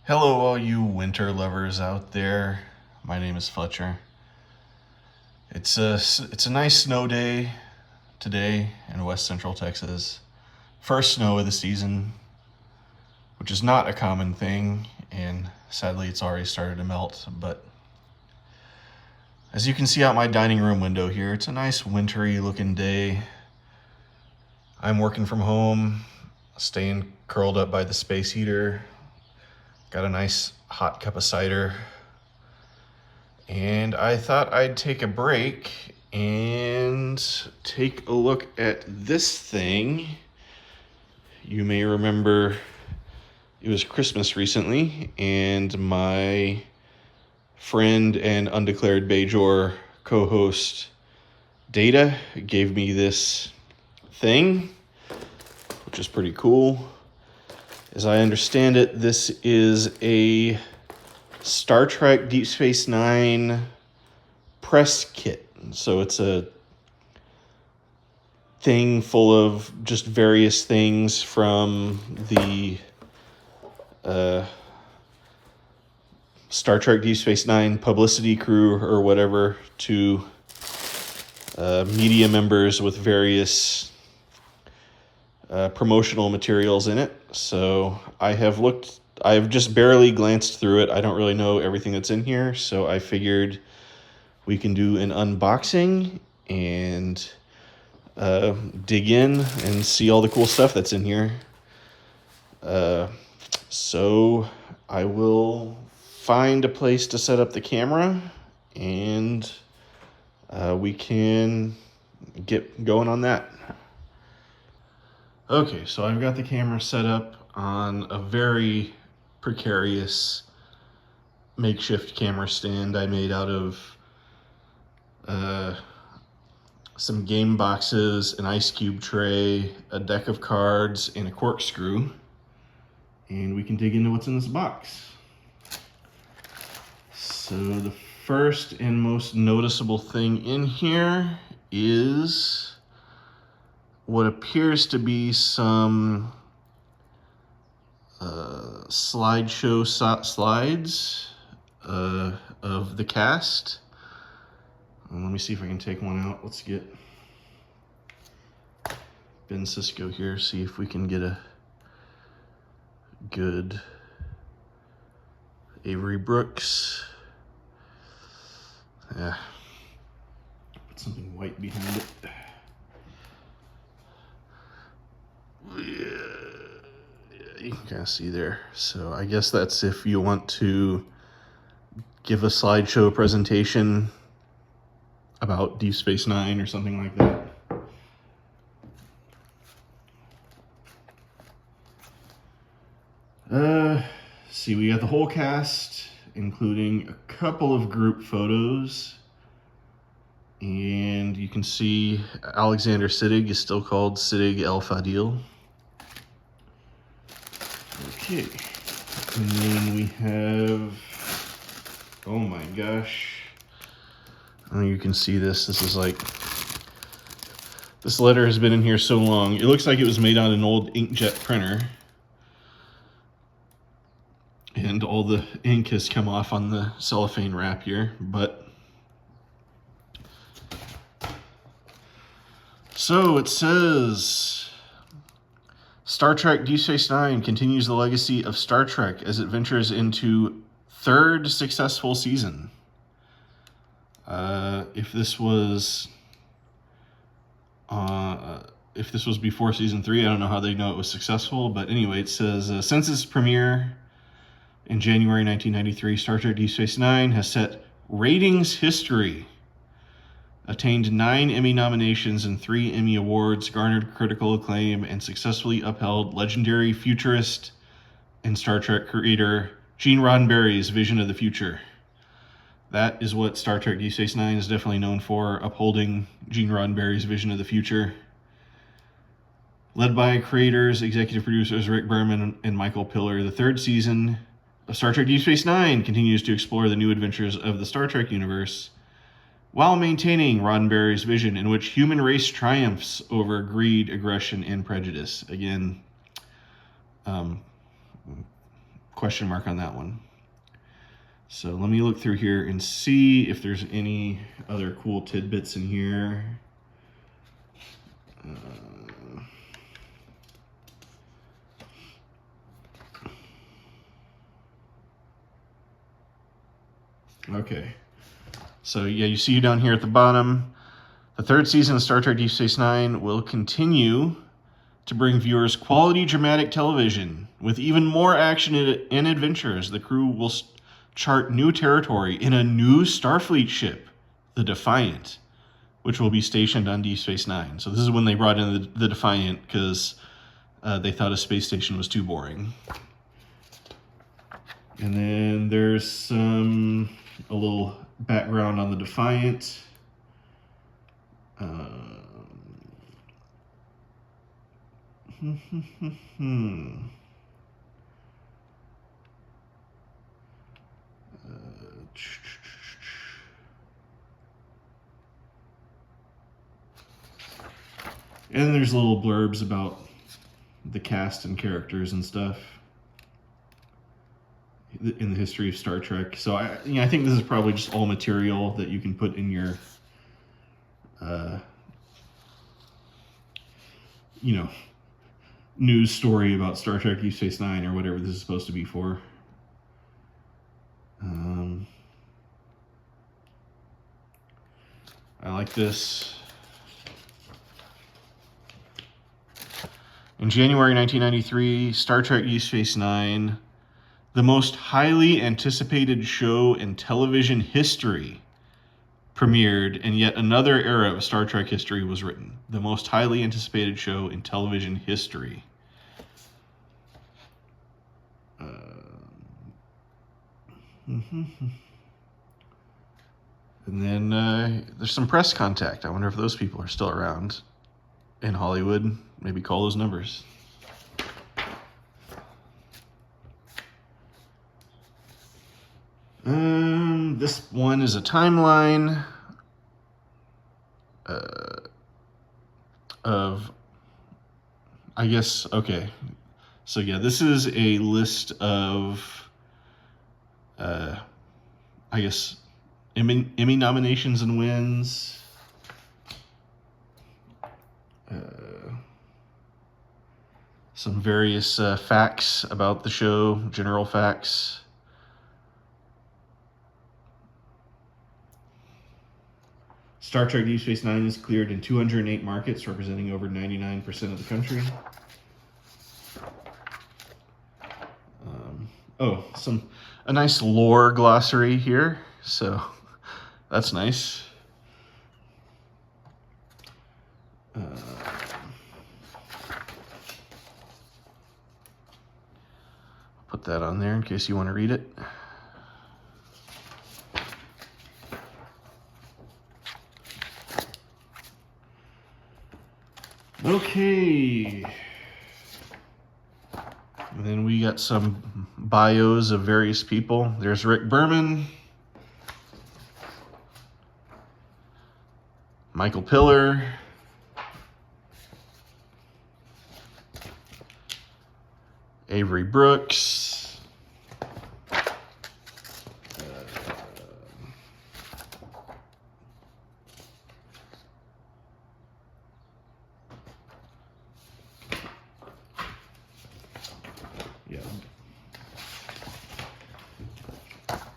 Hello, all you winter lovers out there. My name is Fletcher. It's a nice snow day today in West Central Texas. First snow of the season, which is not a common thing, and sadly it's already started to melt. But as you can see out my dining room window here, it's a nice wintry looking day. I'm working from home, staying curled up by the space heater. Got a nice hot cup of cider. And I thought I'd take a break and take a look at this thing. You may remember it was Christmas recently, and my friend and Undeclared Bajor co-host Data gave me this thing, which is pretty cool. As I understand it, this is a Star Trek Deep Space Nine press kit. So it's a thing full of just various things from the Star Trek Deep Space Nine publicity crew or whatever to media members with various promotional materials in it. So I've just barely glanced through it. I don't really know everything that's in here, so I figured we can do an unboxing and dig in and see all the cool stuff that's in here. So I will find a place to set up the camera, and we can get going on that. Okay, so I've got the camera set up on a very precarious makeshift camera stand I made out of some game boxes, an ice cube tray, a deck of cards, and a corkscrew. And we can dig into what's in this box. So the first and most noticeable thing in here is what appears to be some slideshow slides of the cast. And let me see if I can take one out. Let's get Ben Cisco here, see if we can get a good Avery Brooks. Yeah, put something white behind it. Yeah, you can kind of see there. So I guess that's if you want to give a slideshow presentation about Deep Space Nine or something like that. See, we got the whole cast, including a couple of group photos. And you can see Alexander Siddig is still called Siddig El Fadil. Okay, and then we have, oh my gosh, oh, you can see this. This is like, this letter has been in here so long. It looks like it was made on an old inkjet printer. And all the ink has come off on the cellophane wrap here, but so it says, Star Trek Deep Space Nine continues the legacy of Star Trek as it ventures into third successful season. If this was before season 3, I don't know how they know it was successful, but anyway, it says, since its premiere in January 1993, Star Trek Deep Space Nine has set ratings history, attained 9 Emmy nominations and 3 Emmy Awards, garnered critical acclaim, and successfully upheld legendary futurist and Star Trek creator Gene Roddenberry's vision of the future. That is what Star Trek Deep Space Nine is definitely known for, upholding Gene Roddenberry's vision of the future. Led by creators, executive producers Rick Berman and Michael Piller, the third season of Star Trek Deep Space Nine continues to explore the new adventures of the Star Trek universe while maintaining Roddenberry's vision in which human race triumphs over greed, aggression, and prejudice. Again, question mark on that one. So let me look through here and see if there's any other cool tidbits in here. Okay. So yeah, you see down here at the bottom, the third season of Star Trek Deep Space Nine will continue to bring viewers quality dramatic television with even more action and adventures. The crew will chart new territory in a new Starfleet ship, the Defiant, which will be stationed on Deep Space Nine. So this is when they brought in the Defiant because they thought a space station was too boring. And then there's a little background on the Defiant. And there's little blurbs about the cast and characters and stuff in the history of Star Trek. So I think this is probably just all material that you can put in your, news story about Star Trek Deep Space Nine or whatever this is supposed to be for. I like this. In January 1993, Star Trek Deep Space Nine, the most highly anticipated show in television history, premiered, and yet another era of Star Trek history was written. The most highly anticipated show in television history. And then there's some press contact. I wonder if those people are still around in Hollywood. Maybe call those numbers. This one is a timeline of, I guess, okay. So yeah, this is a list of, I guess, Emmy nominations and wins. Some various facts about the show, general facts. Star Trek Deep Space Nine is cleared in 208 markets, representing over 99% of the country. A nice lore glossary here, so that's nice. Put that on there in case you want to read it. Okay. And then we got some bios of various people. There's Rick Berman, Michael Piller, Avery Brooks,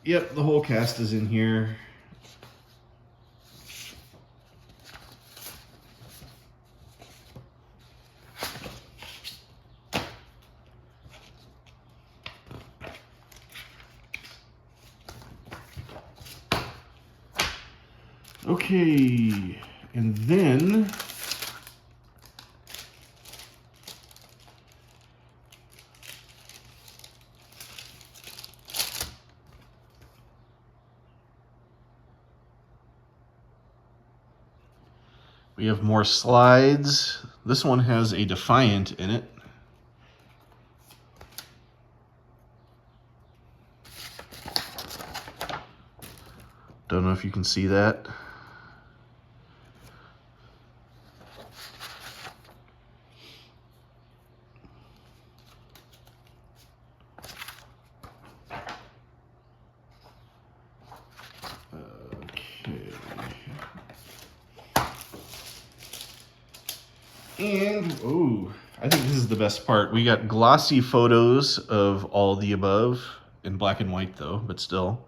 Yep, the whole cast is in here. Okay, and then we have more slides. This one has a Defiant in it. Don't know if you can see that. And, oh, I think this is the best part. We got glossy photos of all the above, in black and white though, but still.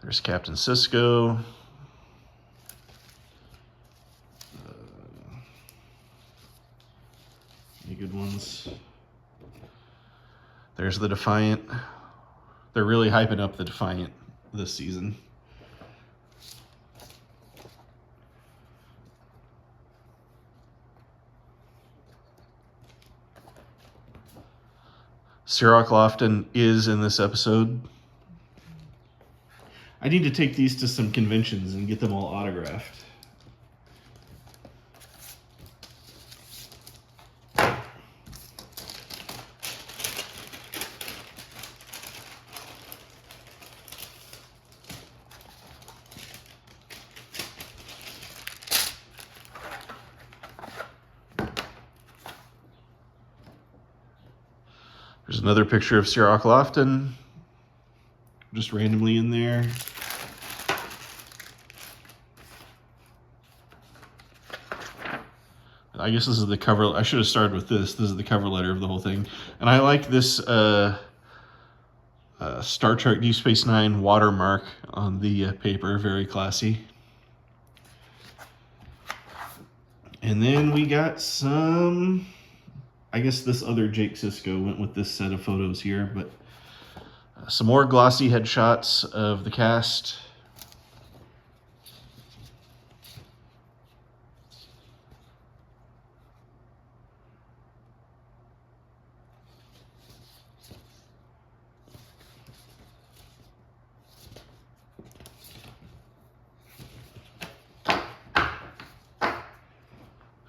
There's Captain Sisko. Any good ones? There's the Defiant. They're really hyping up the Defiant this season. Sirach Lofton is in this episode. I need to take these to some conventions and get them all autographed. There's another picture of Sirach Lofton, just randomly in there. I guess this is the cover. I should have started with this. This is the cover letter of the whole thing. And I like this Star Trek Deep Space Nine watermark on the paper. Very classy. And then we got some... I guess this other Jake Sisko went with this set of photos here, but some more glossy headshots of the cast.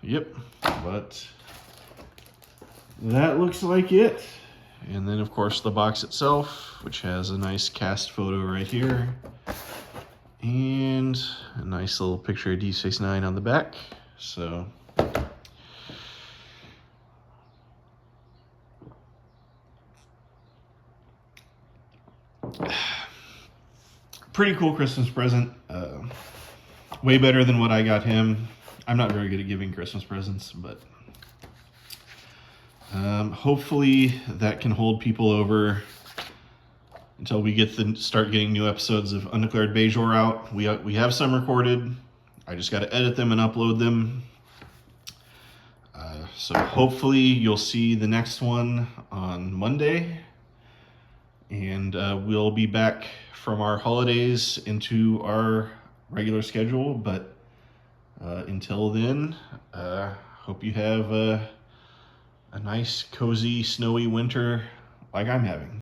Yep, but that looks like it. And then of course the box itself, which has a nice cast photo right here. And a nice little picture of Deep Space Nine on the back. So pretty cool Christmas present. Way better than what I got him. I'm not very good at giving Christmas presents, but hopefully that can hold people over until we get start getting new episodes of Undeclared Bajor out. We have some recorded. I just got to edit them and upload them. So hopefully you'll see the next one on Monday, and we'll be back from our holidays into our regular schedule. But until then, hope you have a nice, cozy, snowy winter like I'm having.